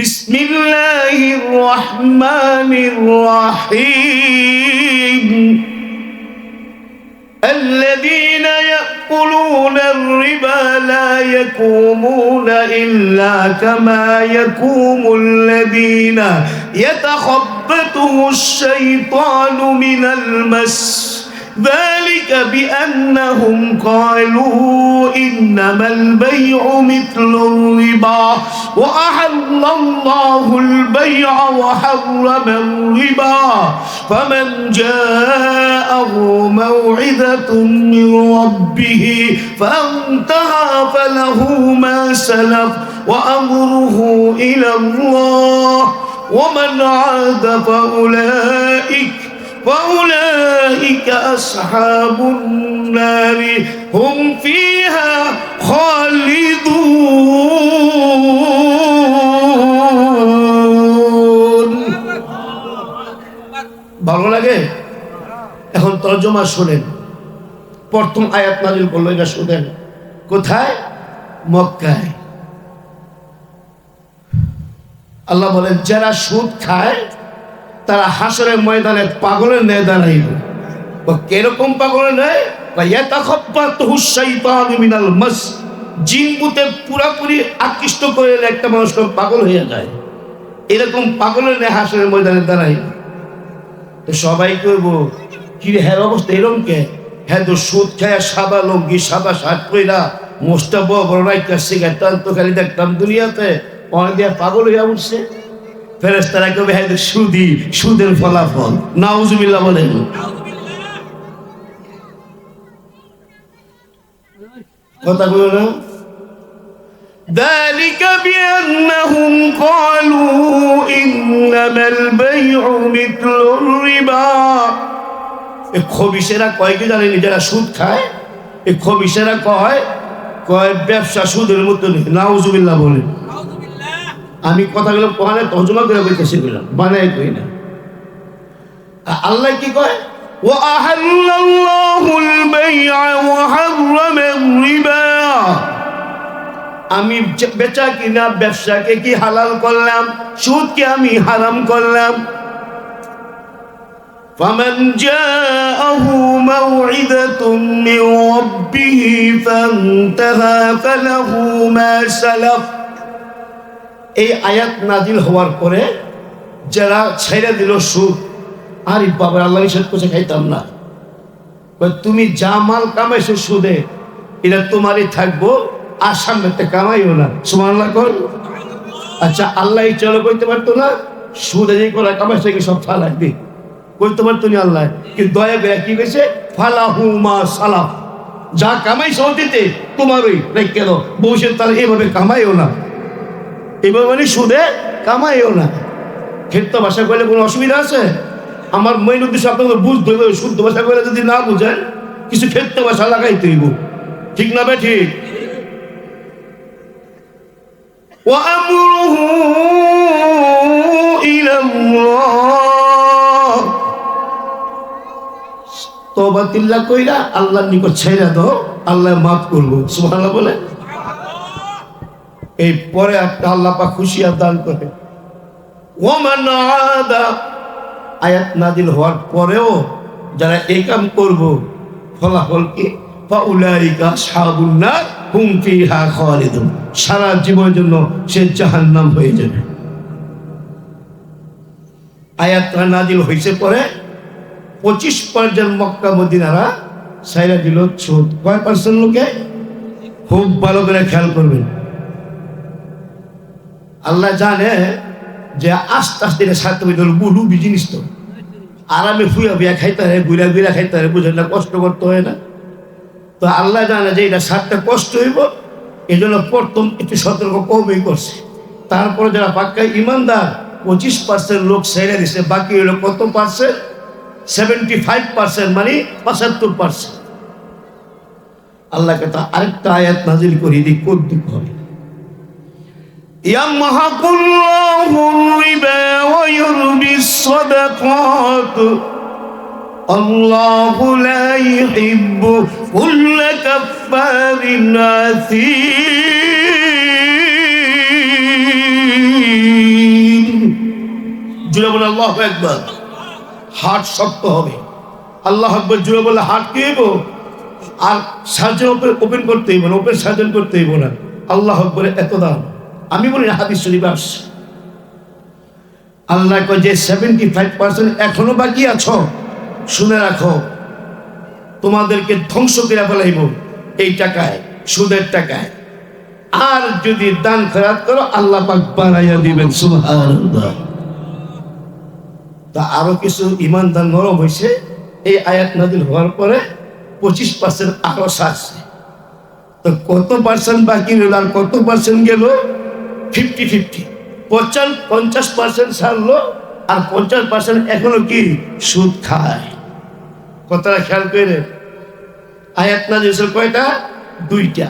বিসমিল্লাহির রহমানির রহিম الذين يأكلون الربا لا يقومون إلا كما يقوم الذين يتخبطه الشيطان من المس ذلك بأنهم قالوا إنما البيع مثل الربا وأحل الله البيع وحرم الربا فمن جاءه موعظة من ربه فانتهى فله ما سلف وأمره إلى الله ومن عاد فأولئك أصحاب النار هم فيها خالدون ভালো লাগে? এখন তরজমা শুনেন। প্রথম আয়াত নাযিল করলো, এটা শুনেন। কোথায়? মক্কায়। আল্লাহ বলেন যারা সুদ খায় তারা হাসরের ময়দানে পাগলের ন্যায় দাঁড়াইবে। কিরকম পাগলের ন্যায়? ইয়াতাখাব্বাতুহু শাইতানু মিনাল মাস। জিন ভূতে পুরাপুরি আকৃষ্ট করে একটা মানুষ পাগল হয়ে যায়, এরকম পাগলের ন্যায় হাসরের ময়দানে দাঁড়াইবে। তো সবাই কইব কি রে, হ্যাঁ অবস্থা এরকম কে? হ্যাঁ তো সুদ খায় সাদা লুঙ্গি সাদা শার্ট পইরা মোস্তা বড় বড় রাইকা সিগারেট টানতো, খালি দেখতাম দুনিয়াতে অনেক দিয়ে পাগল হইয়া উঠছে। ফেরেশতারা কবে হ্যাঁ সুদি, সুদের ফলাফল। নাউজুবিল্লাহ বলেন। কথা বলো না। ذلك بأنهم قالوا إنما البيع مثل الربا। এই খবিশেরা কয় কি জানেন? যারা সুদ খায় এই খবিশেরা কয় ব্যবসা সুদের মতো। নাউজুবিল্লাহ বলেন। আমি কথাগুলো কোরআনে তর্জমা করে বলতেছি, বললাম বানাই কই না। আল্লাহ কি কয়? ওয়া আহাল্লাল্লাহুল বাই'a ওয়া হাররামার রিবা। আমি বেচা কিনা ব্যবসাকে কি হালাল করলাম, সুদকে আমি হারাম করলাম। ফামান জাআহু মাউইযাতুম মির রাব্বিহি ফান্তাহা ফালাহু মা সালাফ। এই আয়াত নাজিল হওয়ার পরে যারা ছেড়ে দিল সুদ, আরে বাবা আল্লাহ নিষেধ করছে খাইতাম না, তুমি যা মাল কামাইছো সুদে এটা তোমারই থাকবো, আর সামনে কামাইও না। সুবহানাল্লাহ কর। আচ্ছা আল্লাহ চলো কইতে পারতো না সুদে যে করে কামাইছে কি সব ফালাই দি? কইতে পারতো না আল্লাহ, কিন্তু দয়া করে কি কইছে? ফালাহু মা সালাফ। যা কামাইছো দিতে তোমারই রেখে দাও, ভবিষ্যৎ তার এইভাবে কামাইও না। এবার মানে সুদে কামাইও না। ক্ষেত্র ভাষা করলে কোনো অসুবিধা আছে? আমার মেইন উদ্দেশ্য আপনাদের বুঝতে হবে। শুদ্ধ ভাষা করে যদি না বুঝেন কিছু ক্ষেত্র ভাষা লাগাইতে হইব, ঠিক না বে ঠিক? وأمره إلى الله। তওবা তিল্লাহ কইরা আল্লাহর নিকট ছাইরা দাও, আল্লাহ মাফ করবো। সুবহানাল্লাহ বলে। এই পরে একটা আল্লাহ পাক খুশিয়াত দান করে। ওমান আদা আয়াত নাজিল হওয়ার পরেও যারা এই কাম করব ফলাফল কি? ফাউলাইকা আসহাবুন নার হুম ফিহা খালিদুন। সারা জীবনের জন্য সে জাহান্নাম হয়ে যাবে। আয়াতটা নাজিল হয়েছে পরে 25% মক্কা মদিনারা সাইরা দিল সুদ। কয় পার্সেন্ট লোকে? খুব ভালো করে খেয়াল করবেন। আল্লাহ জানে যে আস্তে আস্তে এটা সারতে হবে। বুলু বিজিনিস তো আরামে ফুয়া বিয়া খাইতে হয়, গুড়া গুড়া খাইতে হয়, বুঝেন না? কষ্ট করতে হয় না? তো আল্লাহ জানে যে এটা সারতে কষ্ট হইব, এই জন্য প্রথম একটু সতর্ক কমই করছে। তারপরে যারা পাক্কা ইমানদার 25% লোক ছেড়ে দিছে, বাকি হইল কত পার্সেন্ট? 75%, মানে 75%। আল্লাহকে তা আরেকটা আয়াত নাজিল করি দিই, কোন দুঃখ হবে। ইয়ামহাকুল্লাহু রিবা ওয়া ইউরবিস সাদাকাত আল্লাহু লা ইউহিব্বু কুল্লা কাফফারিন আসীম। জুড়ে বলে আল্লাহু আকবার। হার্ট শক্ত হবে। আল্লাহু আকবার জুড়ে বলে হার্ট কি হইব? আর সার্জন ওপেন করতে হইব না, ওপেন সার্জন করতে হইব না। আল্লাহু আকবারের এত দাম। আমি বলি না, হাদিস শরীফে আসছে। আল্লাহ কয় যে 75% এখনো বাকি আছো, শুনে রাখো, তোমাদেরকে ধ্বংস করে ফেলাইব এই টাকায়, সুদের টাকায়। আর যদি দান খয়রাত করো আল্লাহ পাক বাড়াইয়া দিবেন। সুবহানাল্লাহ। তা আরো কিছু ইমানদার নরম হয়েছে এই আয়াত নাযিল হওয়ার পরে। 25% আরো সারছে। তো কত পার্সেন্ট বাকি রইল আর কত পার্সেন্ট গেল? 50-50। 50% সারলো আর 50% এখনো কি সুদ খায়। কথাটা খেয়াল করে। আয়াত নাযিল হয়েছে কয়টা? 2টা।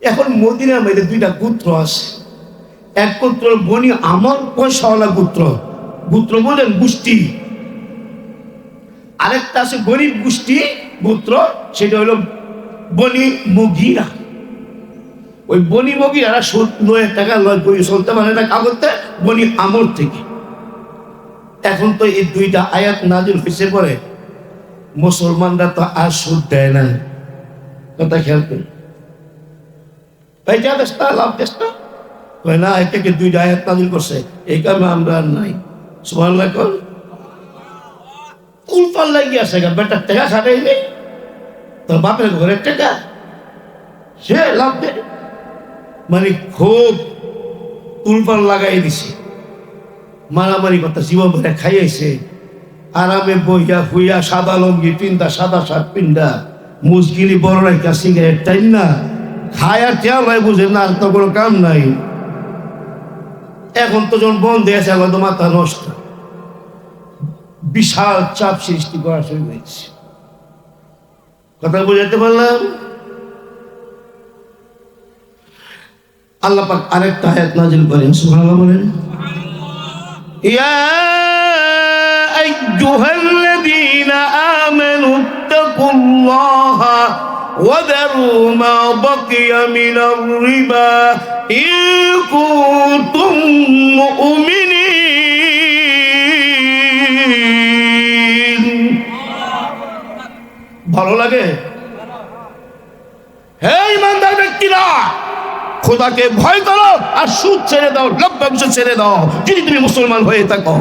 এখন মদিনার মধ্যে 2টা গোত্র আছে। এক গোত্র বনি আমর, পয়সাওয়ালা গোত্র, গোত্র বলেন গোষ্ঠী। আরেকটা আছে গরিব গোষ্ঠী গোত্র, সেটা হলো বনি মুগিরা। ওই বনি মুগিরা সুদ লয়, টাকা লয়, করে চলতে পারে না কাগজে, বনি আমর থেকে। এখন তো এই 2টা আয়াত নাযিল হয়েছে পরে মুসলমানরা তো আর সুদ দেয় না। কথা খেয়াল করি। ভাই যা দেশটা লাভ দেশটা কয় না, এটাকে 2টা আয়াত নাযিল করছে, এই কারণে আমরা আর নাই। সুবহানাল্লাহ। কোন উল্পাল লাগিয়ে আছে, বেটার টাকা খাটাই নেই, তোর বাপের ঘরের টাকা সে লাভ দেয়। মানে খুব উল্পাল লাগাই দিছে, মারামারি কথা জীবন ভরে খাইয়াছে। আরামে বইয়া ফুইয়া সাদা লঙ্গি পিন্দা, সাদা শার্ট পিন্দা, মুসগিলি বড় রাখা সিগারেট টাইম না খায় আর তেল হয়, বুঝে না, আর তো কোনো কাম নাই। এখন তো যখন বন্ধ আছে আমার তো মাথা নষ্ট, বিশাল চাপ সৃষ্টি করা শুরু হয়েছে। কথা বুঝাতে পারলাম? আল্লাহ পাক আরেকটা আয়াত নাযিল করেন, সুবহানাল্লাহ বলেন। ইয়া আইয়ুহাল্লাযীনা আমানু তাকুল্লাহা ওয়া দারু মা বাকিয়া মিনার রিবা ইন কুনতুম মুমিনিন। ভালো লাগে? হে ইমানদার ব্যক্তিরা, খোদাকে ভয় করো আর সুদ ছেড়ে দাও, লভ্যাংশ ছেড়ে দাও যদি তুমি মুসলমান হয়ে থাকো।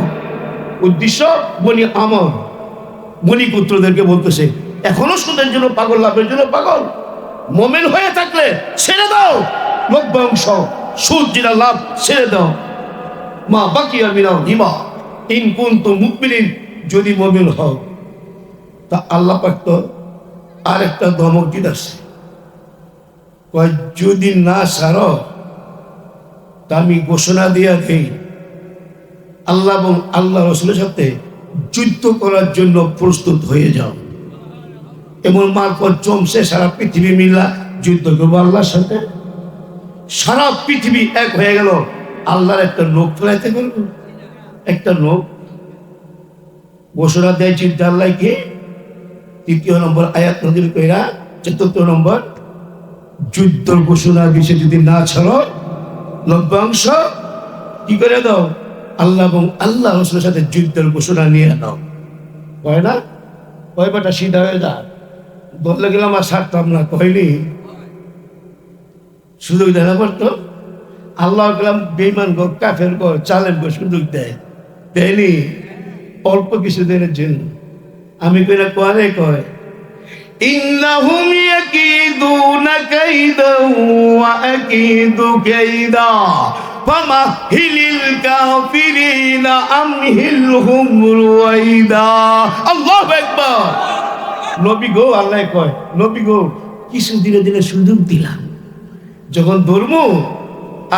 উদ্দেশ্য বনি আমর, বনি পুত্রদেরকে বলতেছে এখনো সুদের জন্য পাগল, লাভের জন্য পাগল। মুমিন হয়ে থাকলে ছেড়ে দাও লভ্যাংশ, সুদ যেটা লাভ ছেড়ে দাও। মা বাকিয়া মিনার রিবা ইন কুনতুম মুমিনিন, যদি মুমিন হও। তা আল্লাহ পাক তো আরেকটা ধমক দিতেছে, যদি না ছাড়ো তা আমি ঘোষণা দিয়া দেই আল্লাহ এবং আল্লাহ রাসূলের সাথে যুদ্ধ করার জন্য প্রস্তুত হয়ে যাও। এমন মারফত জমছে সারা পৃথিবী মিলা যুদ্ধ করবো আল্লাহর সাথে। সারা পৃথিবী এক হয়ে গেল, আল্লাহর একটা লোক ফেলাইতে পারবো? একটা লোক ঘোষণা দেয় যুদ্ধ আল্লাহকে। 3 নম্বর আয়াত নাযিল কইরা 4 নম্বর যুদ্ধ ঘোষণা দিছে, যদি না ছাড়ো লভ্যাংশ কি করে দাও? আল্লাহ এবং আল্লাহ রাসূলের সাথে যুদ্ধের ঘোষণা নিয়ে নাও। কয় না? কয় বেটা সিধা হয়ে যা, বললে গেলাম আর ছাড়তাম না, কয়নি সুযোগ দেয় না পারতো। আল্লাহ গেলাম বেঈমান গো, কাফের গো, চালের গো সুযোগ দেয়, দেয়নি অল্প কিছুদিনের জন্য। আমি কই না কয় কয় ইন্নাহুম ইয়াকিদুনা কাইদাও ওয়া আকিদু কাইদা ফামাহিলিল কাফিরিনা আমহিলহুম রুয়াইদা। আল্লাহু আকবার। নবী গো, আল্লাহ কয় নবী গো, কিছু দিনে দিনে সুযোগ দিলাম, যখন ধর্ম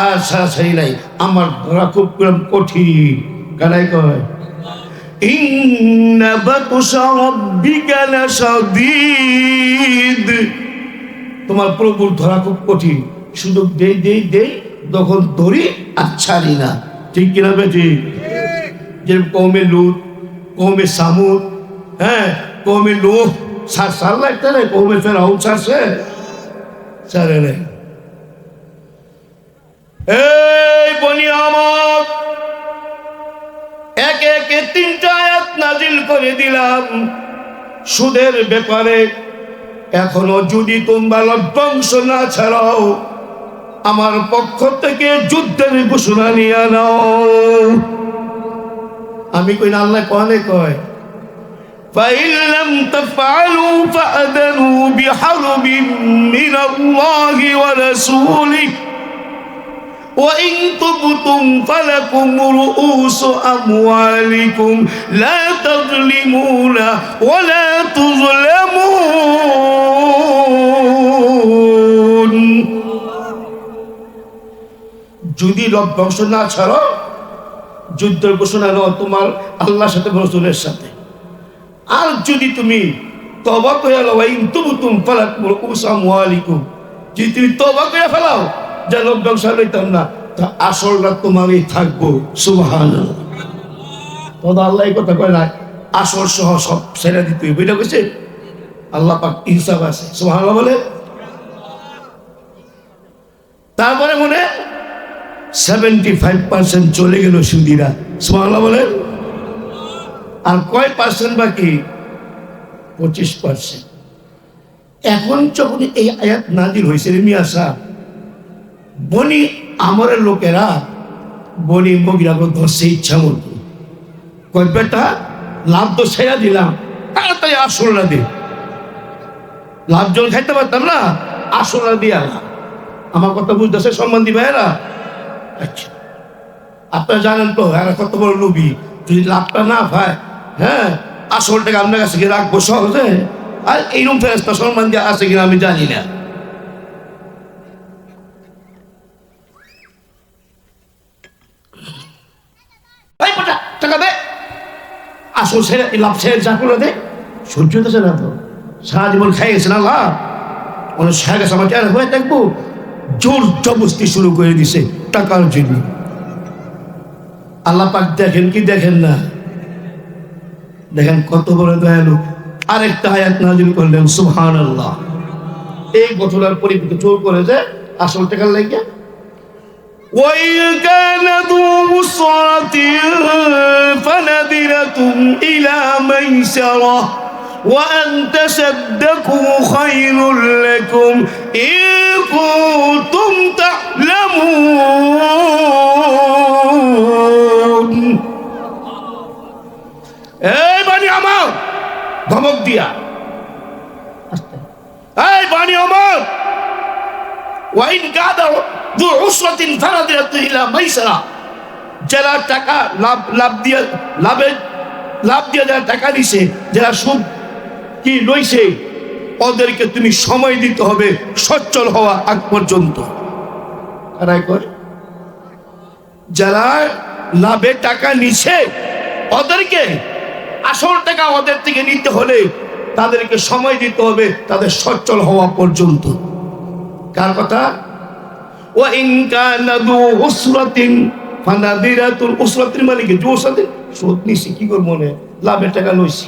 আর ছাড়াছাড়ি নাই, আমার ধরা খুব কঠিন। কানাই কয় ইন্না বাতশা রাব্বিকা লাশাদীদ, তোমার প্রভুর ধরা খুব কঠিন। সুযোগ দেই দেই দেই, তখন ধরি আর ছাড়ি না। ঠিক কিনা বেটি? যে কওমে লূত, কওমে সামুদ, হ্যাঁ কওমে নূহ ছাড়লা একটা নাই, কওমে ফেরাউন ছাড়ছে, ছাড়ে নাই। এই বনি আমর করে দিলাম সুদের ব্যাপারে। এখনো যদি তোমরা লভ্যাংশ না ছাড়াও আমার পক্ষ থেকে যুদ্ধের ঘোষণা নিয়ে নাও। আমি কই না, আল্লাহ কোরআনে কয় فَإِن لَّمْ تَفْعَلُوا فَأْذَنُوا بِحَرْبٍ مِّنَ اللَّهِ وَرَسُولِهِ وَإِن تُبْتُمْ فَلَكُمْ رُءُوسُ أَمْوَالِكُمْ لَا تَظْلِمُونَ وَلَا تُظْلَمُونَ। যদি লভ্যাংশ না ছাড়ো যুদ্ধের ঘোষণা নাও তোমার আল্লাহর সাথে রাসূলের সাথে। আর যদি তুমি তওবা করে নাও, ইন তুবতুম ফালাকুম রুউসু আমওয়ালিকুম, যদি তুমি তওবা করে ফেলাও যে লভ্যাংশ লইতাম না, তা আসলটা তোমারই থাকবো। সুবহানাল্লাহ। তবে আল্লাহ এই কথা কয় না আসল সহ সব ছেড়ে দিতে হইবে, এটা কইছে আল্লাহ পাক। ইনসাফ আছে। সুবহানাল্লাহ বলে। তারপরে মনে 75% চলে গেল সুদীরা। সুবহানাল্লাহ বলে। আর কয় পার্সেন্ট বাকি? 25%। এখন যখন এই আয়াত নাজিল হয়েছে রে মিয়া সাহেব, বনি আমরের লোকেরা বনি মগিরাকে ধরছে ইচ্ছা মতো। কয় বেটা লাভ তো ছেড়া দিলাম, তাড়াতাড়ি আসলটা দে। লাভ জল খাইতে পারতাম না, আসলটা দিয়ে আলাম। আমার কথা বুঝতেছে সম্বন্ধী ভাইয়েরা? আচ্ছা, আপনারা জানেন তো এরা কত বড় লোভী। যদি লাভটা না পায়, হ্যাঁ, আসলটাকে আপনার কাছে গিয়ে রাখবো সহজে। আর এইরকম ফেরেশতা সম্বন্ধী আছে কিনা আমি জানি না। টাকা দে, আসল ছেড়ে লাভ ছেড়ে যা করে দে। সহ্য হতেছে না তো, সারা জীবন খাই গেছে না লাভ, অনেক সারা গেছে। আমার চেয়ার হয়ে দেখবো জোর জবস্তি শুরু করে দিছে টাকার জন্য। আল্লাহ পাক দেখেন কি দেখেন না? দেখেন কত বড় দয়ালু। আরেকটা আয়াত নাযিল করলেন, সুবহানাল্লাহ। এই ঘটনার পরিপ্রেক্ষিতে চোর করে যে আসল টাকার লাগে وَإِنْ كَانَ ذُو عُسْرَةٍ فَنَظِرَةٌ إِلَى مَيْسَرَةٍ وَأَنْ تَصَدَّقُوا خَيْرٌ لَكُمْ إِنْ كُنتُمْ تَعْلَمُونَ। এই বানি আমার ধমক দিয়া, এই বানি আমার, وَإِنْ كَانَ ذُو عُسْرَةٍ فَنَظِرَةٌ إِلَى مَيْسَرَةٍ, যারা টাকা লাভ দিয়ে যারা টাকা দিছে, যারা সুদ কি লইছে, ওদেরকে তুমি সময় দিতে হবে সচ্ছল হওয়া আগ পর্যন্ত। যারা লাভে টাকা নিছে ওদেরকে আসল টাকা ওদের থেকে নিতে হলে তাদেরকে সময় দিতে হবে তাদের সচ্ছল হওয়া পর্যন্ত। কার কথা? وَإِنْ كَانَ ذُو عُسْرَةٍ فَنَظِرَةٌ, উসরাতির মানে কি? জোসাতে সুদ নিছি, কি করব মনে লাভের টাকা লইছি।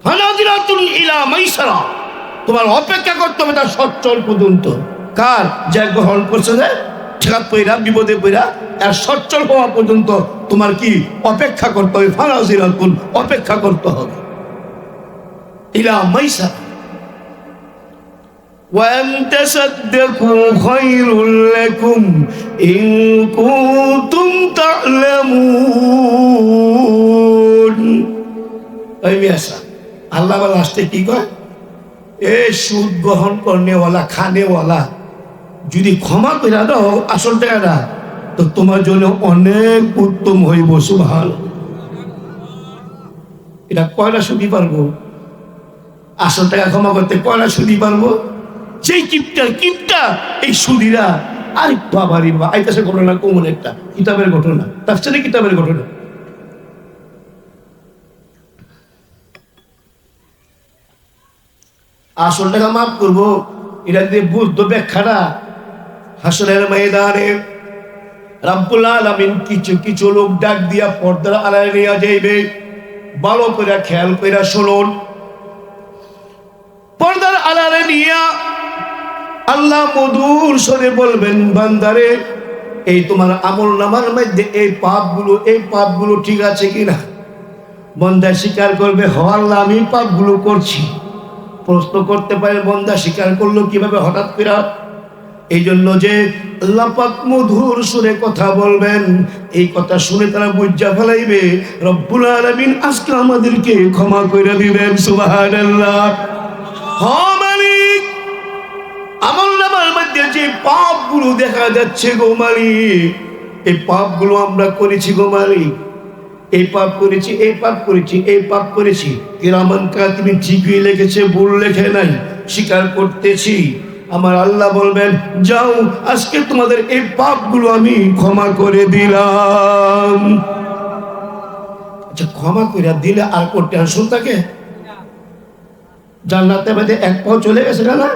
ফানাদিরাতুন ইলা মাইসারা, তোমার অপেক্ষা করতে হবে তার সচ্ছল পর্যন্ত। কার? যে গ্রহণ করছে যে ঠেকাত পইরা বিপদে পইরা, আর সচ্ছল হওয়া পর্যন্ত তোমার কি অপেক্ষা করতে হবে। ফানাদিরাতুন, অপেক্ষা করতে হবে। ইলা মাইসারা وَأَنْ تَصَدَّقُوا خَيْرٌ لَكُمْ إِنْ كُنْتُمْ تَعْلَمُونَ। এই মিয়াসা আল্লাহ বলে আসতে কি কয়? এ সুদ গ্রহণ করনেওয়ালা খানেওয়ালা যদি ক্ষমা করে দাও আসল টাকাটা, তো তোমার জন্য অনেক উত্তম হইব। সুবহানাল্লাহ। এটা কয়টা সুদি পারবো? আসল টাকা ক্ষমা করতে কয়টা সুদি পারবো? যেই কিপটা এই সুদীরা। আরে বাবারি বাবা, আইতাছে ঘটনা কোমল একটা কিতাবের ঘটনা, তাফসীরে কিতাবের ঘটনা। আসল টাকা মাফ করবো, এটা দিয়ে বুঝতো ব্যাখ্যাটা। হাসরের ময়দানে রাব্বুল আলামিন কিছু লোক ডাক দিয়া পর্দার আড়ালে নিয়ে যাইবে। ভালো করে খেয়াল করে শুনুন। পর্দার আড়ালে নিয়া আল্লাহ মধুর স্বরে বলবেন, বান্দারে এই তোমার আমল নামার মধ্যে এই পাপগুলো ঠিক আছে কিনা? বন্দা স্বীকার করবে, হ আল্লাহ আমি পাপগুলো করছি। প্রশ্ন করতে পারে বন্দা স্বীকার করলো কিভাবে হঠাৎ করে? এই জন্য যে আল্লাহ পাক মধুর সুরে কথা বলবেন, এই কথা শুনে তারা বুঝা ফেলাইবে রব্বুল আলামিন আজকে আমাদেরকে ক্ষমা করে দিবেন। সুবহানাল্লাহ। হ্যাঁ মালিক, আমলনামার মধ্যে যে পাপগুলো দেখা যাচ্ছে গো মালিক, এই পাপগুলো আমরা করেছি গো মালিক, এই পাপ করেছি, এই পাপ করেছি, এই পাপ করেছি। কিরামান কাতিবিন ঠিকই লিখেছে, ভুল লেখে নাই, স্বীকার করতেছি। আমার আল্লাহ বলবেন যাও আজকে তোমাদের এই পাপগুলো আমি ক্ষমা করে দিলাম। আচ্ছা, ক্ষমা করে দিলে আর কোন টেনশন থাকে? জান্নাতে মধ্যে এক পাও চলে গেছে না?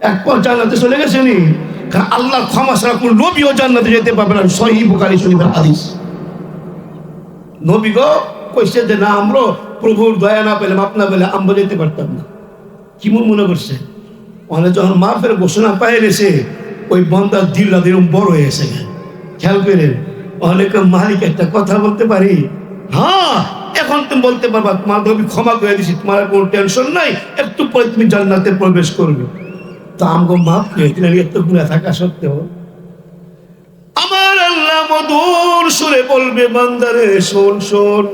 এক পাও জান্নাতে চলে গেছে নি? আল্লাহর ক্ষমা ছাড়া কোন নবীও জান্নাতে যেতে পারবে না। সহিহ বুখারী শরীফের হাদিস। নবী গো কইছে যে না, আমরা প্রভুর দয়া না পেলাম, আপনা পেলে আমরা যেতে পারতাম না। কি মনে করছে? অনেক যখন মাফের ঘোষণা পাই গেছে, ওই বন্দার দিল্লা দিরম বড় হয়ে গেছে। খেয়াল করেন, অনেকে মালিক একটা কথা বলতে পারি, হ্যাঁ এখন তুমি বলতে পারবা তোমার নবী ক্ষমা করে দিছি, তোমার কোনো টেনশন নাই, একটু পরে তুমি জান্নাতে প্রবেশ করবে। তা আমগো মাফ করে দিলেন এত গুনাহ থাকা সত্ত্বেও। আমার আল্লাহ মধুর সুরে বলবে বান্দারে শোন শোন,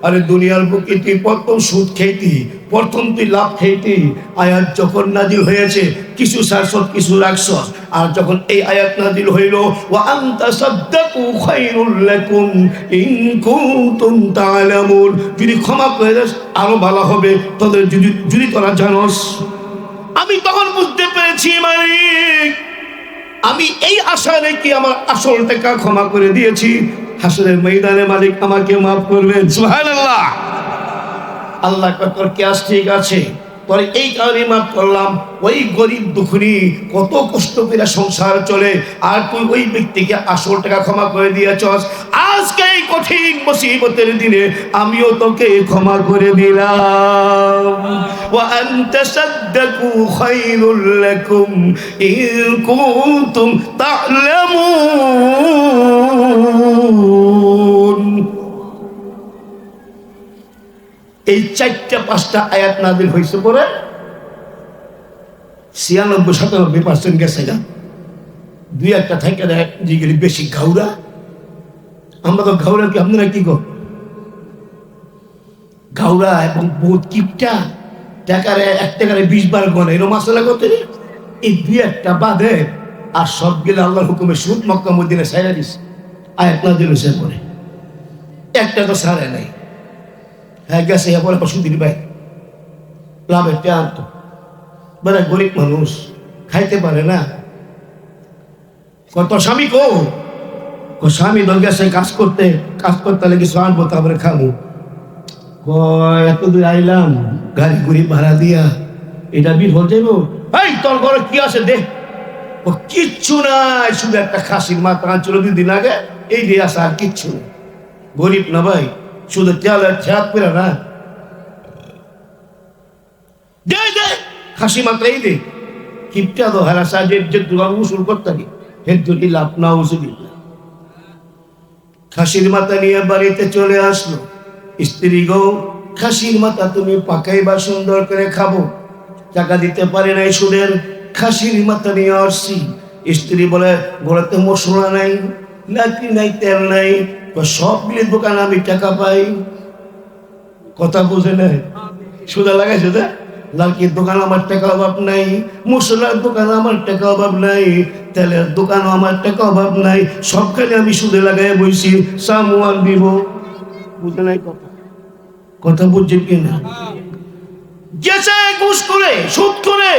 আরে দুনিয়ার বুকে তুই প্রথম সুদ খেতি, প্রথম তুই লাভ খেতি। আয়াত যখন নাজিল হয়েছে কিছু সারসত কিছু রাখছস, আর যখন এই আয়াত নাজিল হইল ওয়া আনতা সাদ্দাকু খায়রুল লাকুম ইন কুনতুম তা'লামুন, যদি ক্ষমা করে দাস আরো ভালো হবে তোদের, যদি তোরা জানোস। আমি তখন বুঝতে পেরেছি মালিক, আমি এই আশা রেখে আমার আসল টাকা ক্ষমা করে দিয়েছি, হাসরের ময়দানে মালিক আমাকে মাফ করবেন। সুবহানাল্লাহ। আল্লাহ তোর কেয়াস ঠিক আছে, তোর এই কারণে মাফ করলাম। ওই গরিব দুঃখী কত কষ্ট করে সংসার চলে, আর তুই ওই ব্যক্তিকে আসল টাকা ক্ষমা করে দিয়েছস। আজকে এই কঠিন মুসিবতের দিনে আমিও তোকে ক্ষমা করে দিলাম। ওয়া আনতা সাদ্দাকু খায়রুল লাকুম ইন কুনতুম তা'লামুন। এই 4-5টা আয়াত নাযিল হয়েছে পরে 96-97% গেছে গা। 2-1টা থেকে যেগুলি বেশি ঘাউরা। আমরা তো ঘাউরা কি, আপনারা কি গো? ঘাউরা এবং বহুত কিপটা, টাকারে 1 টাকারে 20 বার গনে, এরকম মাসালা করতে। এই 2-1টা বাদে আর সবগুলো আল্লাহর হুকুমে সুদ মক্কা মদিনা ছাইড়া দিছে। আয়াত নাযিল হয়েছে পরে একটা তো ছাড়ে নাই। হ্যাঁ গেছে পরে সুদির ভাই লাভের টেয়া আনতো, মানে গরিব মানুষ খাইতে পারে না। কত স্বামী কো স্বামী দল গেছে কাজ করতে লেগে আনবো, তারপরে খাবো। এত দূর আইলাম গাড়ি গুড়ি ভাড়া দিয়া, এটা বিল হল যাইব। এই তোর ঘরে কি আছে দেখ। ও কিচ্ছু নাই, শুধু একটা খাসির মাথা আনছিল 2 দিন আগে, এই দিয়ে আসা, আর কিচ্ছু নেই। গরিব না ভাই, শুধু তেলের ছেদ করে না, দে দে খাসি মাত্র এই দে। কিপটা তো হারা সাজের যে দোকান উসুল করতে হের দুটি লাভ না উসুল। খাসির মাথা নিয়ে বাড়িতে চলে আসলো। স্ত্রী গো খাসির মাথা তুমি পাকাইবা, সুন্দর করে খাবো। টাকা দিতে পারে নাই সুদের, খাসির মাথা নিয়ে আসছি। স্ত্রী বলে ঘরেতে মশলা নাই, লাকড়ি নাই, তেল নাই, সবগুলি দোকান আমি টাকা পাই। কথা বুঝে নাই? সুদা লাগাইছে যে লালকির দোকান আমার টাকা অভাব নাই, মশলার দোকান আমার টাকা অভাব নাই, তেলের দোকানও আমার টাকা অভাব নাই, সবখানে আমি সুদে লাগাই বইছি। সামুয়ান দিব, বুঝে নাই কথা? কথা বুঝছেন কিনা? গেছে ঘুষ করে, সুদ করে,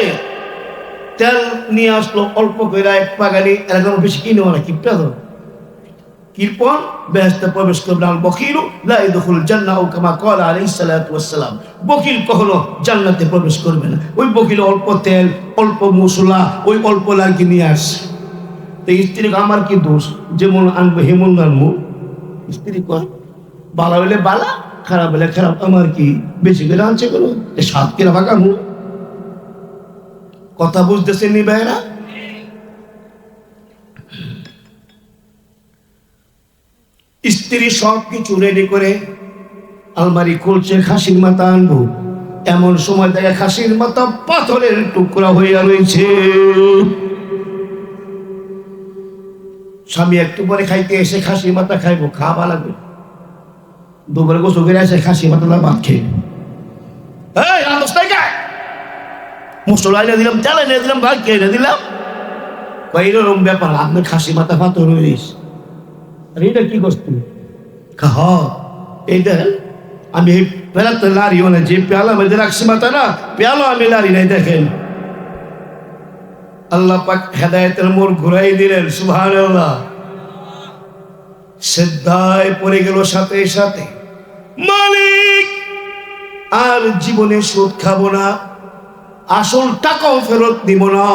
তেল নিয়ে আসলো অল্প করে 1 পাগানি, এরকম বেশি কিনে না। কিপটা তো কিরপন বেহেশতে প্রবেশ করবে না। বখিলু লা ইয়াদখুলুল জান্নাহ কামা ক্বালা আলাইহিস সালাতু ওয়াস সালাম। বখিল কখনো জান্নাতে প্রবেশ করবে না। ওই বখিল অল্প তেল, অল্প মশলা, ওই অল্প লাগি নিয়ে আসে। তো স্ত্রী আমার কি দোষ, যেমন আনবো হেমন আনবো। স্ত্রী কয় বালা হইলে বালা, খারাপ হলে খারাপ, আমার কি বেশি করে আনছে কোনো সাত কিনা বাঁকামু। কথা বুঝতেছেন নি ভাইরা? স্ত্রী সব কিছু রেডি করে আলমারি খুলছে, খাসির মাথা আনবো, এমন সময় দেখে খাসির মাথা পাথরের টুকরা হইয়া রয়েছে। স্বামী একটু পরে খাইতে এসে খাসির মাথা খাইবো, খাওয়া লাগবে, দুপুরে গোসল করে এসে খাসি মাথা ভাত খেয়ে মশলা এনে দিলাম, তেল এনে দিলাম, ভাত খেয়ে এনে দিলাম। এরকম ব্যাপার, আপনার খাসি মাথা পাথর রয়েছে, আর এটা কি করছি খাওয়া এইটা আমি এই পেলাতে লাড়িও না, যে পেয়ালা মধ্যে রাখছি মাথা না, পেয়ালো আমি লাড়ি নাই। দেখেন আল্লাহ পাক হেদায়েতের মোড় ঘুরাই দিলেন, সুবহানাল্লাহ। সিদ্ধায় পড়ে গেল সাথে সাথে, মালিক আর জীবনে সুদ খাবো না, আসল টাকাও ফেরত দিব না,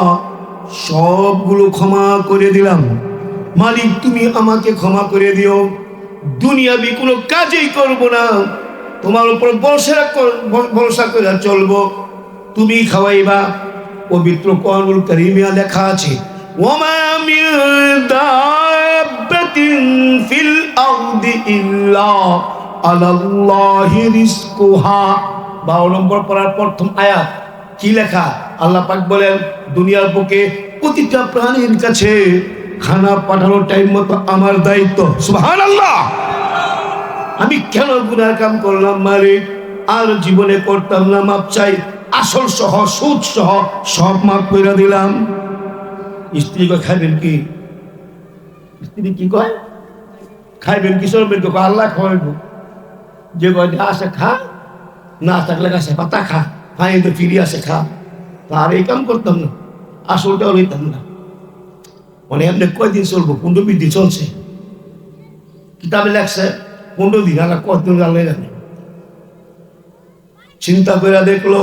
সবগুলো ক্ষমা করে দিলাম। মালিক তুমি আমাকে ক্ষমা করে দিও, দুনিয়াবি কোনো কাজই করব না, তোমার উপর ভরসা করে চলবো, তুমি খাওয়াইবা। পবিত্র কোরআনুল কারীমে লেখা আছে, ওয়ামা মিন দাব্বাতিন ফিল আরদি ইল্লা আলাল্লাহি রিজকুহা। 12 নম্বর পড়ার প্রথম আয়াত কি লেখা? আল্লাহ পাক বলেন, দুনিয়ার বুকে প্রতিটা প্রাণীর কাছে খানা পাঠানোর টাইম মতো আমার দায়িত্ব। সুবহানাল্লাহ। আমি কেন গুনার কাম করলাম মালিক? আর জীবনে করতাম না, মাপ চাই, আসল সহ সুদ সহ সব মাফ করে দিলাম। স্ত্রী কয় খাইবেন কি? স্ত্রী কি কয়? খাইবেন কি? সরবেন কি? আল্লাহ খাওয়াইব, যে কয় আসে খা, না থাকলে গাছে পাতা খা, পানি তো ফিরি আসে খা। আর এই কাম করতাম না, আসলটাও লইতাম না। মানে এমনি কয়দিন চলবো? 15-20 দিন চলছে, কিতাবে লেখছে 15 দিন, আর কতদিন আল্লাহ জানে। চিন্তা করে দেখলো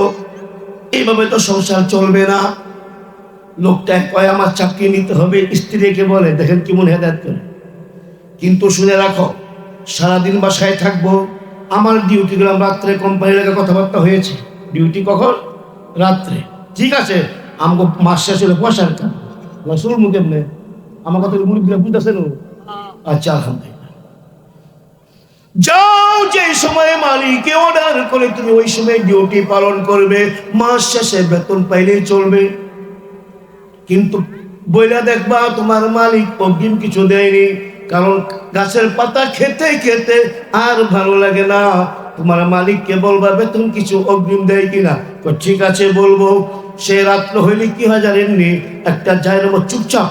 এইভাবে তো সংসার চলবে না। লোকটা কয় আমার চাকরি নিতে হবে, স্ত্রীকে বলে, দেখেন কেমন হেদায়েত করে। কিন্তু শুনে রাখো, সারাদিন বাসায় থাকবো, আমার ডিউটি গেলাম রাত্রে, কোম্পানি লেগে কথাবার্তা হয়েছে, ডিউটি কখন? রাত্রে। ঠিক আছে, আমাকে মাস শেষ হলে পয়সার কাজ শুরু মুখে নেই, আমার কথা মুরব্বীরা বুঝতেছেন। আচ্ছা আলহামদুলিল্লাহ, যাও, যে সময়ে মালিককে অর্ডার করে তুমি ওই সময় ডিউটি পালন করবে, মাস শেষে বেতন পাইলেই চলবে। কিন্তু বইলা দেখবা তোমার মালিক অগ্রিম কিছু দেয়নি, কারণ গাছের পাতা খেতে খেতে আর ভালো লাগে না। তোমার মালিককে বলবা বেতন কিছু অগ্রিম দেয় কিনা। ঠিক আছে বলবো। সে রাত্র হইলে কি হয় জানেননি? একটা যায় না, চুপচাপ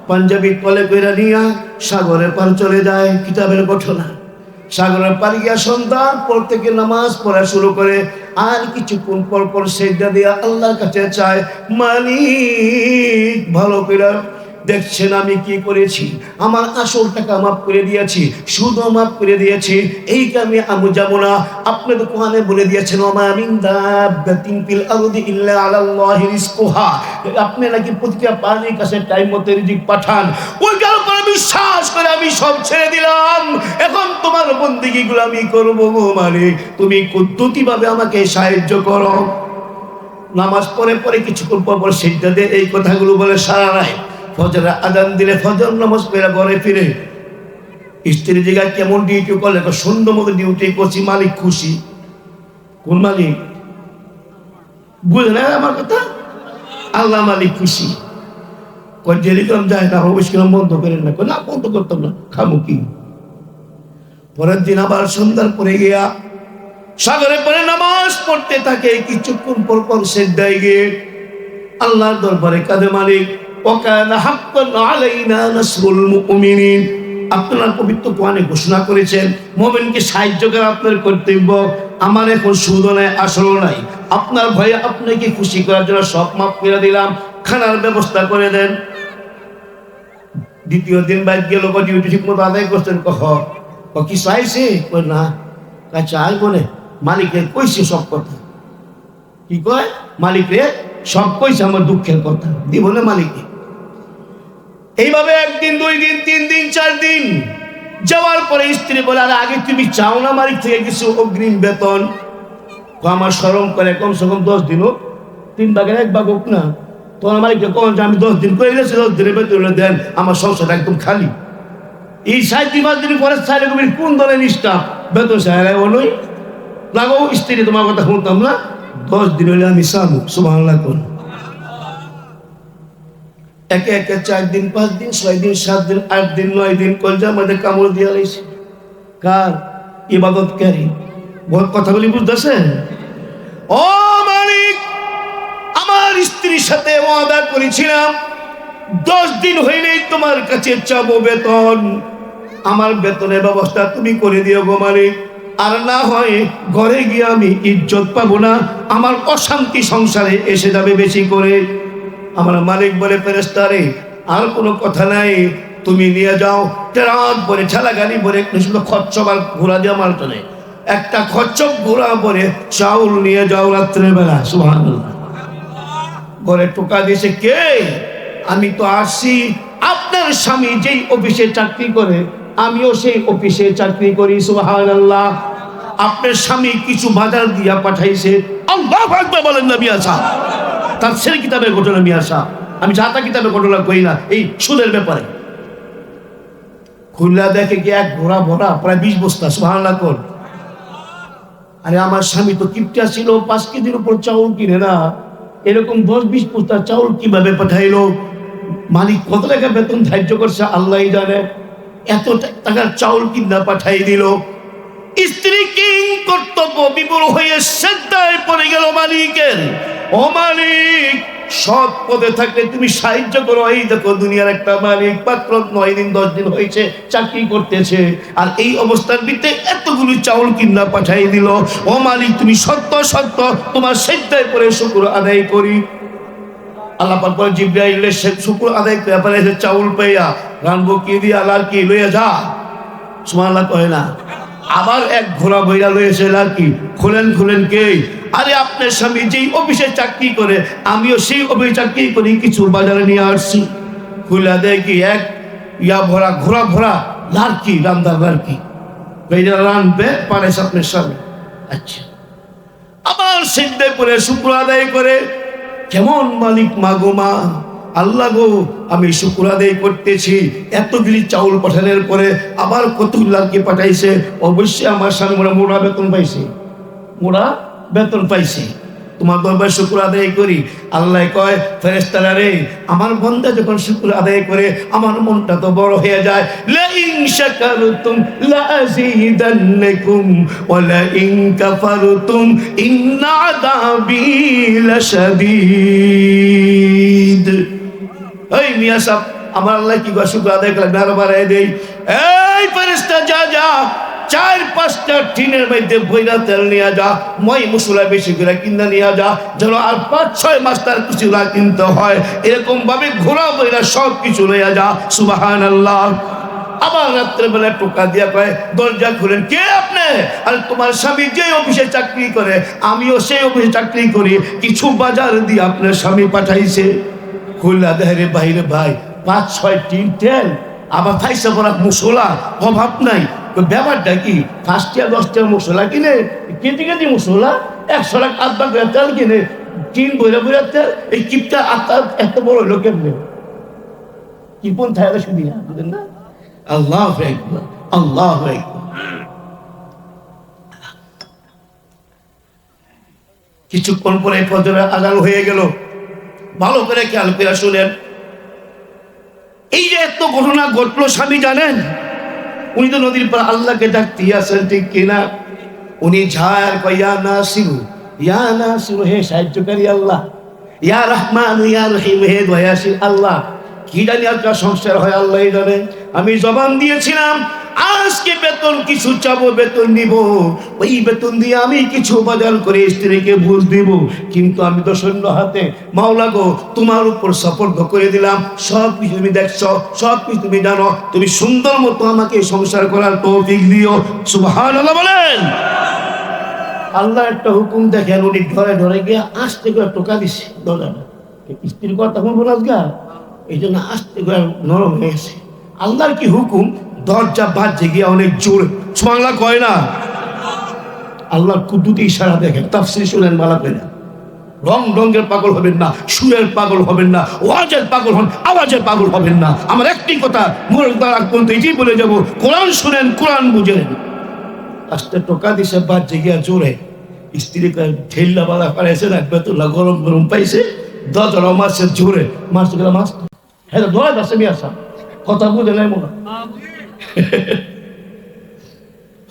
পাঞ্জাবি কলে কইরা নিয়া সাগরের পার চলে যায়। কিতাবের ঘটনা। সাগরের পার গিয়া সন্ধ্যার পর থেকে নামাজ পড়া শুরু করে, আর কিছুক্ষণ পর পর সেজদা দিয়া আল্লাহর কাছে চায়, মালিক ভালো করে দেখছেন আমি কি করেছি, আমার আসল টাকা মাফ করে দিয়েছি, সুদও মাফ করে দিয়েছি, এই কামে আমি যাব না। আপনি তো কোরআনে বলে দিয়েছেন, ওমা মিন দাব্বাতিন ফিল আরদি ইল্লা আলাল্লাহি রিজকুহা, আপনি নাকি প্রতিটা প্রাণীর কাছে টাইম মতো রিজিক পাঠান। ওইটার উপর বিশ্বাস করে আমি সব ছেড়ে দিলাম। এখন তোমার বন্দেগীগুলো আমি করব গো মালিক, তুমি কুদরতিভাবে আমাকে সাহায্য করো। নামাজ পড়ে পরে কিছুক্ষণ পর পর সিজদা দিয়ে এই কথাগুলো বলে সারা রাত। ফজর আজান দিলে ফজর নামাজ পড়ে ঘরে ফিরে স্ত্রী জায়গায় কেমন ডিউটি করলে? সুন্দর মতো ডিউটি করছি, মালিক খুশি। কোন মালিক? বুঝে না আমার কথা? আল্লাহ মালিক খুশি। ডেলি করলাম যায় না, অবশ্যই করলাম বন্ধ করেন না, না বন্ধ করতাম না, খামো কি। পরের দিন আবার সন্ধ্যার পরে গিয়া সাগরে পরে নামাজ পড়তে থাকে। কিছুক্ষণ পর পর সেজদায় গিয়ে আল্লাহর দরবারে কাঁদে, মালিক ওয়াকানা হাক্কান আলাইনা নাসরুল মুমিনিন, আপনার পবিত্র কোরআনে ঘোষণা করেছেন মুমিনকে সাহায্য করা আপনার কর্তব্য। আমার এখন সুদ নাই, আসল নাই, আপনার ভয়ে আপনাকে খুশি করার জন্য সব মাফ করে দিলাম, খানার ব্যবস্থা করে দেন। দ্বিতীয় দিন বাইর গেল, ডিউটি ঠিক মতো আদায় করছেন। কি চাইছে? না চাই বলে মালিকরে কইছে সব কথা। কি কয়? মালিকরে সব কইছে আমার দুঃখের কথা, দিব না মালিককে। এইভাবে একদিন, 2 দিন, 3 দিন, 4 দিন যাওয়ার পরে স্ত্রী বলে, আরে আগে তুমি চাও না মালিক থেকে কিছু অগ্রিম বেতন? আমার শরম করে, কমসে কম 10 দিন হোক, 3 ভাগের 1 ভাগ হোক না। তোমার মালিককে কখন আমি 10 দিন করে গেছি, 10 দিনের বেতন দেন, আমার সংসারটা একদম খালি। এই 7-5 দিন পরে চাইলে কোন দলের স্টাফ বেতন চাই নই, লাগো স্ত্রী তোমার কথা শুনতাম না, 10 দিন হইলে আমি সামু। সুবহানাল্লাহ কোন একে একে 4 দিন 5 দিন 6 দিন 7 দিন 8 দিন 9 দিন কলজা মধ্যে কামড় দিয়া লাইছে। কার? ইবাদতকারী। বহুত কথাগুলি বুঝতেছেন? ও মালিক, আমার স্ত্রীর সাথে ওয়াদা করেছিলাম 10 দিন হইলেই তোমার কাছে চাবো বেতন, আমার বেতনের ব্যবস্থা তুমি করে দিও গো মালিক, আর না হয় ঘরে গিয়ে আমি ইজ্জত পাবো না, আমার অশান্তি সংসারে এসে যাবে বেশি করে। আমার মালিক বলে, ফেরেশতারে আর কোনো কথা নাই, তুমি নিয়ে যাও ট্রাক ভরে ঠেলা গাড়ি ভরে শুধু খচ্চপ আর ঘোড়া দিয়ে মাল চলে, একটা খচ্চপ ঘোড়া ভরে চাউল নিয়ে যাও রাত্রের বেলা। সুবহানাল্লাহ। ঘরে টোকা দিয়েছে কে? আমি তো আসছি, আপনার স্বামী যেই অফিসে চাকরি করে আমিও সেই অফিসে চাকরি করি। সুবহানাল্লাহ। আপনার স্বামী কিছু বাজার দিয়া পাঠাইছে। আল্লাহু আকবার বলেন না মিয়া সাহেব। তাফসীর কিতাবের ঘটনা মিয়া সাহেব, আমি জাতা কিতাবের ঘটনা কই না, এই সুদের ব্যাপারে। খুললা দেখে কি এক ঘোড়া ভরা প্রায় 20 বস্তা। সুবহানাল্লাহ কোন। আরে আমার স্বামী তো কিপটা ছিল, 5 কেজির উপর চাউল কিনে না, এরকম 10-20 বস্তা চাউল কিভাবে পাঠাইলো? মালিক কত টাকা বেতন ধার্য করছে আল্লাহই জানে, এত টাকার চাউল কিনা পাঠাই দিল। স্ত্রী কিং কর্তব্য বিমূঢ় হয়ে সেজদায় পড়ে গেল মালিকের। ও মালিক, সৎ পথে থাকলে তুমি সাহায্য করো। এই দেখো দুনিয়ার একটা মালিক মাত্র 9 দিন 10 দিন হয়েছে চাকরি করতেছে, আর এই অবস্থার ভিতরে এতগুলো চাউল কিনা পাঠাই দিল। ও মালিক, তুমি সত্য সত্য তোমার সেজদায় পড়ে শুকর আদায় করি। আল্লাহ পাক বলে, জিবরাইল শুকর আদায় করে পরে চাউল পাইয়া রানবো কি দিয়ে আল্লাহ কি লইয়া যা। সুবহানাল্লাহ কয় না। আবার এক ঘোড়া বইরা লইয়েছে লাকি, খুলেন কে? আরে আপনার স্বামী যেই অফিসে চাকরি করে আমিও সেই অফিসে চাকরি করি, কিছু বাজারে নিয়ে আসছি। খুলে দেয় কি এক ইয়া ভরা ঘোড়া ভরা লাকি, রান্দার লাকি রানবে পারে আপনার স্বামী। আচ্ছা, আবার সিদ্ধে করে শুক্র আদায় করে, কেমন মালিক মাগো মা, আল্লাহ গো আমি শুক্র আদায় করতেছি, এতগুলি চাউল পাঠানোর পরে আবার কতগুলাকে পাঠাইছে, অবশ্যই আমার স্বামী মোড়া বেতন পাইছে, মোড়া বেতন পাইছে। তোমার দরবার শুক্র আদায় করি। আল্লাহ কয়, ফেরেশতারা রে, আমার বান্দা যখন শুক্র আদায় করে আমার মনটা তো বড় হয়ে যায়। লা ইন শাকারতুম লা আযীদান্নাকুম ওয়া লা ইন কাফারতুম ইন্না আযাবী লাশাদীদ। এই মিয়া সাহেব, আমার আল্লাহ কি শুক্র আদায় করে আরো বাড়ায় দেই। এই ফেরেশতা যা 4-5টা টিনের মধ্যে বইরা তেল নিয়ে যা, মই মশলা বেশি করে কিনা নিয়ে যা, যেন আর 5-6 মাস তার কিছু না কিনতে হয়। এরকম ভাবে ঘোরা বইরা সব কিছু লইয়া যা। সুবহানাল্লাহ। আবার রাত্রেবেলা টোকা দিয়া কয়, দরজা খুলেন, কে আপনি? আর তোমার স্বামী যে অফিসে চাকরি করে আমিও সেই অফিসে চাকরি করি, কিছু বাজার দিয়ে আপনার স্বামী পাঠাইছে। খুললা দেহের বাইরে ভাই 5-6 টিন তেল, আবার ফাইসা পড়া মশলা, অভাব নাই। ব্যাপারটা কি? 5-10টা মশলা কিনে কেজি মশলা 100 টাকা আধা করে তেল কিনে টিন বইরা তেল। এই কিপটা আত্মা এত বড় লোকের নেই, কিপন থাকলে শুধু না, বুঝলেন না? আল্লাহু আকবার, আল্লাহু আকবার। কিছুক্ষণ পরে ফজরের আযান হয়ে গেল। ভালো করে খেয়াল করে শুনেন, এই যে এত ঘটনা ঘটলো স্বামী জানেন, উনি তো নদীর পর আল্লাহকে ডাকতে আছেন, ঠিক কিনা? উনি ঝাড় কয়া নাসিরু, ইয়া নাসিরু, হে সাহায্যকারী আল্লাহ, ইয়া রহমান ইয়া রহিম, হে দয়াশীল আল্লাহ। কি জানি আপনার সংসার হয় আল্লাহই জানে। আমি জবান দিয়েছিলাম আজকে বেতন কিছু চাবো, বেতন নিব, ওই বেতন দিয়ে আমি কিছু বাজার করে স্ত্রীকে বুঝ দিব, কিন্তু আমি তো শূন্য হাতে। মাওলা গো, তোমার উপর সফর্দ করে দিলাম, সব কিছু তুমি দেখছো, সব কিছু তুমি জানো, তুমি সুন্দর মতো আমাকে সংসার করার তৌফিক দিও। সুবহানাল্লাহ বলেন। আল্লাহ একটা হুকুম দেখেন, উনি ঘরে ধরে গিয়ে আস্তে করে টোকা দিছে দরজাটা। স্ত্রীর কথা শুনবো না, এই জন্য আস্তে করে নরম হয়ে গেছে। আল্লাহর কি হুকুম, দরজা বাজে গিয়ে অনেক জোরে সুবহানাল্লাহ কয় না। আল্লাহর কুদরতি ইশারা দেখেন, তাফসীর শুনেন ভালো করে। রঙের পাগল হবেন না, সুরের পাগল হবেন না, ওয়াজের পাগল হন, আওয়াজের পাগল হবেন না। আমার একটি কথা মনে দ্বারা পর্যন্ত এটি বলে যাব, কোরআন শুনেন, কোরআন বুঝেন। আস্তে টোকা দিছে বাজে গিয়া জোরে। স্ত্রী ঠেল্লা বালা পাড়াইছে রাখবে তোলা গরম গরম পাইছে দরজা মাছের ঝুড়ে মাছ গেলে মাছ হ্যাঁ দোয়া যাচ্ছে নিয়ে আসা কথা বুঝে নাই মনে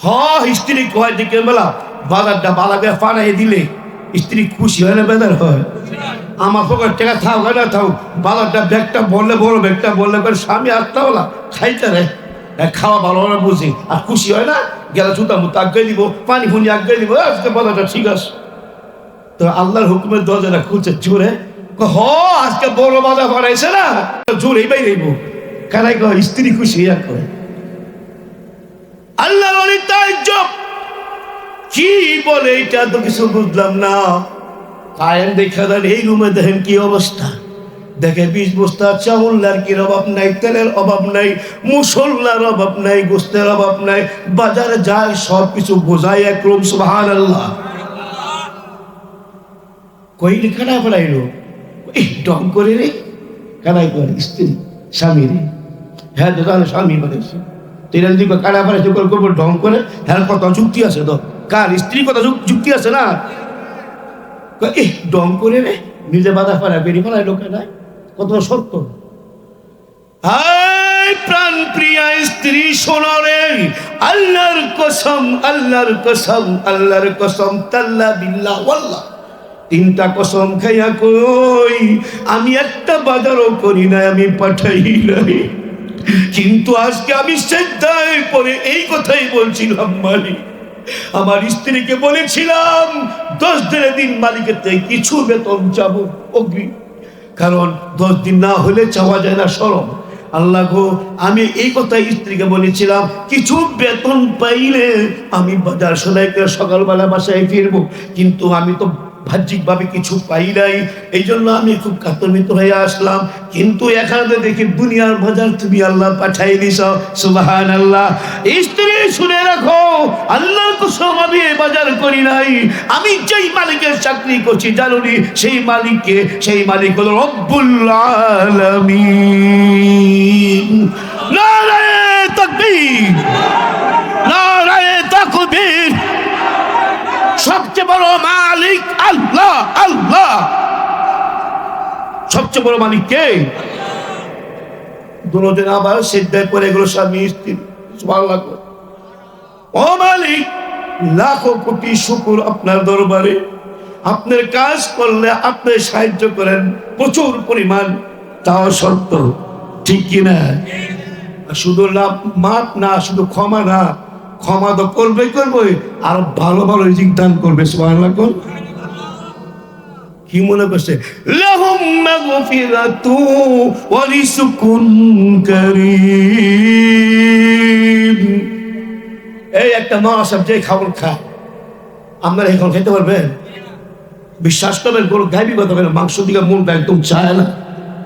হ স্ত্রী কয় দিকে বেলা বাজারটা বালাকে পাড়াই দিলে স্ত্রী খুশি হয় না বেদার হয় আমার পকেট টাকা থাক হয় না থাক বাজারটা ব্যাগটা বললে বড় ব্যাগটা বললে করে স্বামী আটটা বলা খাইতে রে খাওয়া ভালো না বুঝি আর খুশি হয় না গেলে জুতা মুতা আগে দিব পানি ফুনি আগে দিব আজকে বাজারটা ঠিক আছে তো আল্লাহর হুকুমের দরজাটা খুলছে জোরে হ আজকে বড় বাজার বাড়াইছে না জোরেই বাইরেব কারাই কয় স্ত্রী খুশি হইয়া কয় আল্লাহর অনেক তাজ্জব কি বলে এটা তো কিছু বুঝলাম না কায়েম দেখা দেন এই রুমে দেখেন কি অবস্থা দেখে 20 বস্তা চাউল লার্কির অভাব নাই তেলের অভাব নাই মুসল্লার অভাব নাই গোস্তের অভাব নাই বাজারে যায় সব কিছু বোঝায় একরকম সুবহানাল্লাহ কইলে কাটা পড়াইলো ডং করে রে কানাই করে স্ত্রী স্বামী রে হ্যাঁ তো তাহলে স্বামী বানাইছে তেরা যদি কাটা পড়াইছে করবো ঢং করে হ্যাঁ কত যুক্তি আছে তো কার স্ত্রী কথা যুক্তি আছে না ডং করে রে নিজে বাধা পাড়া বেরিয়ে ফেলায় লোকে নাই কত সত্য প্রাণ প্রিয়া স্ত্রী শোনরে আল্লাহর কসম আল্লাহর কসম আল্লাহর কসম তাল্লা বিল্লাহ ওয়াল্লাহ তিনটা কসম খাইয়া কই আমি একটা বাজারও করি না আমি পাঠাই নাই কিন্তু আজকে আমি সেজদায় পড়ে এই কথাই বলছিলাম মালিক আমার স্ত্রীকে বলেছিলাম 10 দিন মালিকের থেকে কিছু বেতন চাবো অগ্রি কারণ 10 দিন না হলে চাওয়া যায় না শরম আল্লাহ গো আমি এই কথা স্ত্রীকে বলেছিলাম কিছু বেতন পাইলে আমি বাজার সদাই করে সকালবেলা বাসায় ফিরবো কিন্তু আমি তো বাহ্যিকভাবে কিছু পাই নাই এই জন্য আমি খুব কাতরিত হয়ে আসলাম কিন্তু এখানে দেখি দুনিয়ার বাজার তুমি আল্লাহ পাঠাই দিছ সুবহানাল্লাহ স্ত্রী শুনে রাখো আল্লাহর কসম আমি এই বাজার করি নাই আমি যেই মালিকের চাকরি করছি জানুনি সেই মালিক হলো রব্বুল আলামিন নারায়ে তাকবীর নারায়ে তাকবীর সবচেয়ে বড় মালিক আল্লাহ আল্লাহ সবচেয়ে বড় মালিক কে দুদিন আবার সিদ্ধায় পড়ে গেল স্বামী স্ত্রী সুবহানাল্লাহ ও মালিক লাখো কোটি শুকর আপনার দরবারে আপনার কাজ করলে আপনি সাহায্য করেন প্রচুর পরিমাণ তাও সত্য ঠিক কিনা শুধু মাপ না শুধু ক্ষমা না ক্ষমা তো করবে আর ভালো ভালো রিজিক দান করবে সুবহানাল্লাহ কি মনে করছে লাহুম মাগফিরাতু ওয়া রিজকুন কারীম এই একটা মাস যে খাবার খায় আপনারা এখন খেতে পারবেন বিশ্বাস করবেন কোনো গাইবি কথা বলে মাংস দিকে মনটা একদম চায় না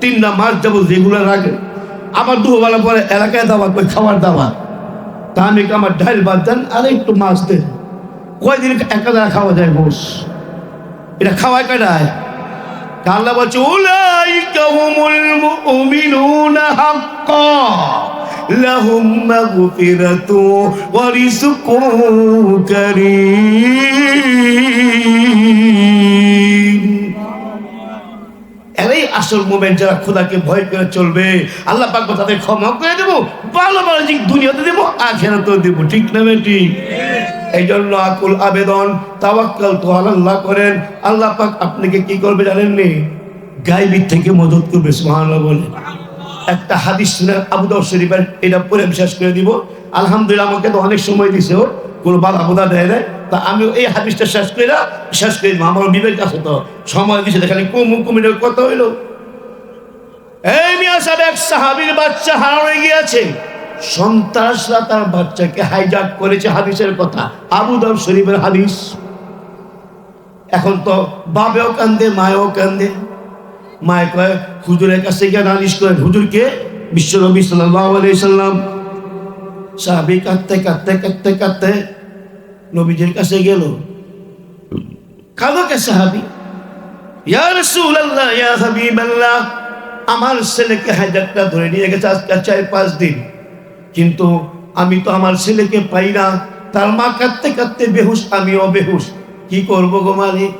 3 মাস যাবো রেগুলার আগে আবার দুবেলা পরে এলাকায় দাওয়াত ওই খাবার দাওয়াত তা আমি আমার ঢাল বাদ দেন আর একটু মাছ দেন কয়দিন একা দ্বারা খাওয়া যায় গোস এটা খাওয়ায় কাটায় আল্লাহ বলছে উলাইকা হুমুল মুমিনুনা হাক্কান লাহুম মাগফিরাতু ওয়া রিজকুন কারীম এরাই আসল মুমিন যারা খোদাকে ভয় করে চলবে আল্লাহ পাক তাদের ক্ষমা করে দেব ভালো ভালো দিক দুনিয়াতে দেব আখিরাতেও দেব ঠিক না ঠিক এই জন্য আকুল আবেদন তাওয়াক্কাল তো আল্লাহ করেন আল্লাহ পাক আপনাকে কি করবে জানেন নি গায়বী থেকে মদত করবে সুবহানাল্লাহ বলে একটা হাদিস শুনেন আবু দাউদ শরীফের এটা পড়ে বিশ্বাস করে দিব আলহামদুলিল্লাহ আমাকে তো অনেক সময় দিছে ও কোনো বাধা বোধা দেয় না তা আমি এই হাদিসটা শেষ করে দিব আমার বিবেক আছে তো সময় দিছে দেখালি কুমিরের কথা হইল এই মিয়া সাহেব এক সাহাবীর বাচ্চা হারানো গিয়েছে সন্ত্রাসরা তার বাচ্চাকে হাইজ্যাক করেছে হাদিসের কথা আবু দাউদ শরীফের হাদিস এখন তো বাবেও কান্দে মায়েও কান্দে মায়ে কয় হুজুরের কাছে গিয়ে নালিশ করেন হুজুরকে বিশ্বনবী সাল্লাল্লাহু আলাইহি সাল্লাম সাহাবী কাঁদতে নবীজির কাছে গেল কাঁদো কে সাহাবী ইয়া রাসূলুল্লাহ ইয়া হাবিবাল্লাহ আমার ছেলেকে হাইজ্যাকটা ধরে নিয়ে গেছে আজকে 4-5 দিন কিন্তু আমি তো আমার ছেলেকে পাই না তার মা কাঁদতে বেহুশ আমিও বেহুশ কি করব গো মালিক,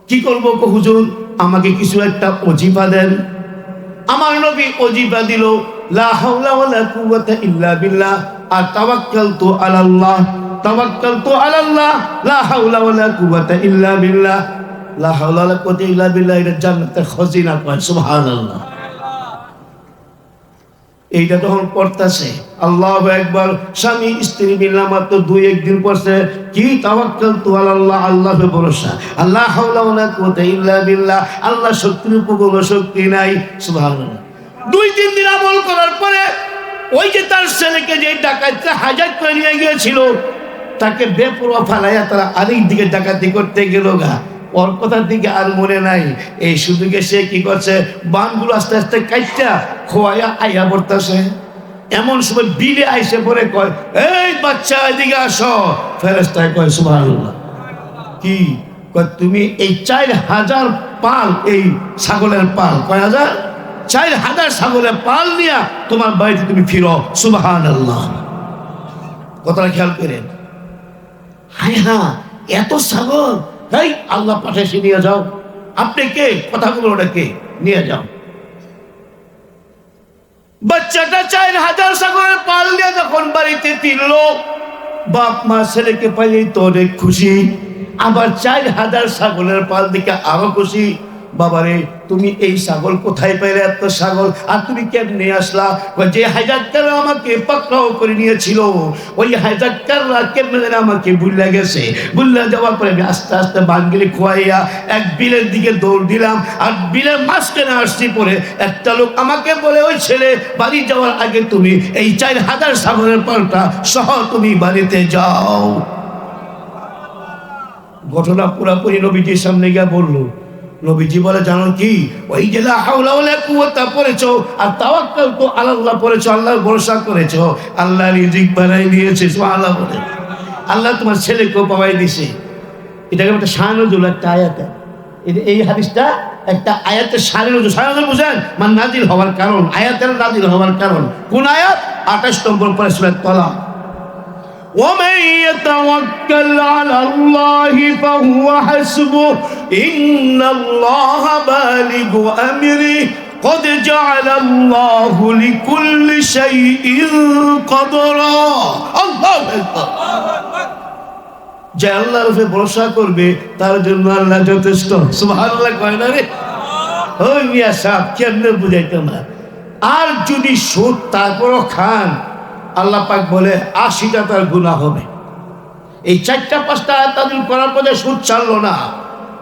কি করব গো হুজুর, আমাকে কিছু একটা ওজিফা দেন। আমার নবী ওজিফা দিল, লা হাওলা ওয়ালা কুওয়াতা ইল্লা বিল্লাহ আর তাওয়াক্কালতু আলাল্লাহ, তাওয়াক্কালতু আলাল্লাহ, লা হাওলা ওয়ালা কুওয়াতা ইল্লা বিল্লাহ। লা হাওলা ওয়ালা কুওয়াতা ইল্লা বিল্লাহ এটা জান্নাতের খজিনা, কয় সুবহানাল্লাহ। এইটা তখন পড়তাছে, আল্লাহু আকবার। স্বামী স্ত্রী মিল্লা মাত্র 2-1 দিন পড়ছে, কি তাওয়াক্কালতু আলাল্লাহ, আল্লাহর ভরসা, আল্লাহ হাওলা ওয়ালা কুওয়াতা ইল্লা বিল্লাহ, আল্লাহ শক্তির উপর কোনো শক্তি নাই, সুবহানাল্লাহ। 2-3 দিন আমল করার পরে ওই যে তার ছেলেকে যে ডাকাতরা হাজার করে নিয়ে গিয়েছিল, তাকে বেপরোয়া ফালাইয়া তারা আরেক দিকে ডাকাতি করতে গেল গা। ওর কথার দিকে আর মনে নাই। এই সুযোগে সে কি করছে, বানগুলো আস্তে আস্তে কাইটা খোয়াইয়া আইয়া পড়তেছে। এমন সময় বিলে আইসে পরে কয়, এই বাচ্চা এদিকে আসো। ফেরেশতায় কয় সুবহানাল্লাহ। কি কয়, তুমি এই 4000 পাল, এই ছাগলের পাল, কয় হাজার, 4000 ছাগলের পাল নিয়া তোমার বাড়িতে তুমি ফিরো, সুবহানাল্লাহ। কথাটা খেয়াল করেন। হায় হ্যাঁ, এত ছাগল, এই আল্লাহ পাঠাইছে, নিয়ে যাও। আপনি কে, কথাগুলো ওটা কে, নিয়ে যাও। বাচ্চাটা 4000 ছাগলের পাল নিয়ে যখন বাড়িতে ফিরলো, বাপ মা ছেলেকে পাইলেই তো অনেক খুশি, আবার 4000 ছাগলের পাল দিকে আরো খুশি। বাবারে, তুমি এই ছাগল কোথায় পাইলে, এত ছাগল, আর তুমি কেমনে আসলা? যে হাজারকাররা আমাকে পাকড়াও করে নিয়েছিল, ওই হাজারকাররা কেমনে আমাকে ভুলে গেছে। ভুলে যাওয়ার পরে আমি আস্তে আস্তে বাঙ্গিলে খোয়াইয়া এক বিলের দিকে দৌড় দিলাম, আর বিলের মাঝখানে আসছি। পরে একটা লোক আমাকে বলে, ওই ছেলে, বাড়ি যাওয়ার আগে তুমি এই 4000 ছাগলের পালটা সহ তুমি বাড়িতে যাও। ঘটনা পুরাপুরি নবীজির সামনে গিয়ে বললো। নবীজি বলে, জানো কি, ওই যে লা হাওলা ওয়ালা কুওয়াতা পড়েছো আর তাওয়াক্কালতু আলাল্লাহ পড়েছো, আল্লাহর ভরসা করেছো, আল্লাহ রিজিক বানাই দিয়েছে, সুবহানাল্লাহ বলে। আল্লাহ তোমার ছেলেকেও পাওয়াই দিয়েছে। এটাকে একটা শানুজুল, একটা আয়াত। এই হাদিসটা একটা আয়াতের শানুজুল। শানুজুল বুঝেন, মানে নাজিল হওয়ার কারণ, আয়াতের নাজিল হওয়ার কারণ। কোন আয়াত? 28 নম্বর পরে সূরা তালাক। ومن يتوكل على الله فهو حسبه إن الله بالغ أمره قد جعل الله لكل شيء قدرا الله أكبر যে আল্লাহর উপরে ভরসা করবে তার জন্য আল্লাহ যথেষ্ট, সুবহানাল্লাহ কয় না রে? ওই মিয়া সাহেব কেমনে বুঝাইতাম না। আর যদি সুদ তারপরও খান, আল্লাহ পাক বলে 80টা তার গুনাহ হবে। এই 4-5টা আয়াত নাযিল করার পরে সুদ ছাড়লো না।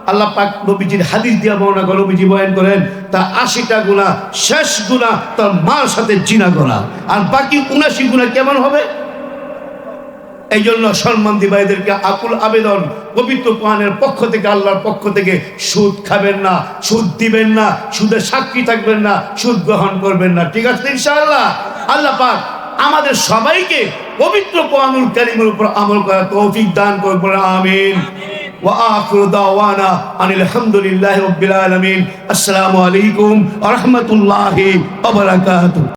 আল্লাহ পাক নবীজির হাদিস দিয়া বর্ণনা করে, নবীজি বয়ান করেন, তার 80টা গুনাহ, শেষ গুনাহ তার মার সাথে জিনা করা, আর বাকি 79 গুনাহ কেমন হবে? এই জন্য সম্মানী ভাইদেরকে আকুল আবেদন, পবিত্র কোরআনের পক্ষ থেকে, আল্লাহর পক্ষ থেকে, সুদ খাবেন না, সুদ দিবেন না, সুদের সাক্ষী থাকবেন না, সুদ গ্রহণ করবেন না। ঠিক আছে ইনশাআল্লাহ? আল্লাহ পাক আমাদের সবাইকে পবিত্র কোরআনুল কারীমের উপর আমল করার তৌফিক দান করুন, আমিন। ওয়া আখিরু দাওয়ানা আনিল হামদুলিল্লাহি রাব্বিল আলামিন। আসসালামু আলাইকুম ওয়া রাহমাতুল্লাহি ওয়া বারাকাতুহু।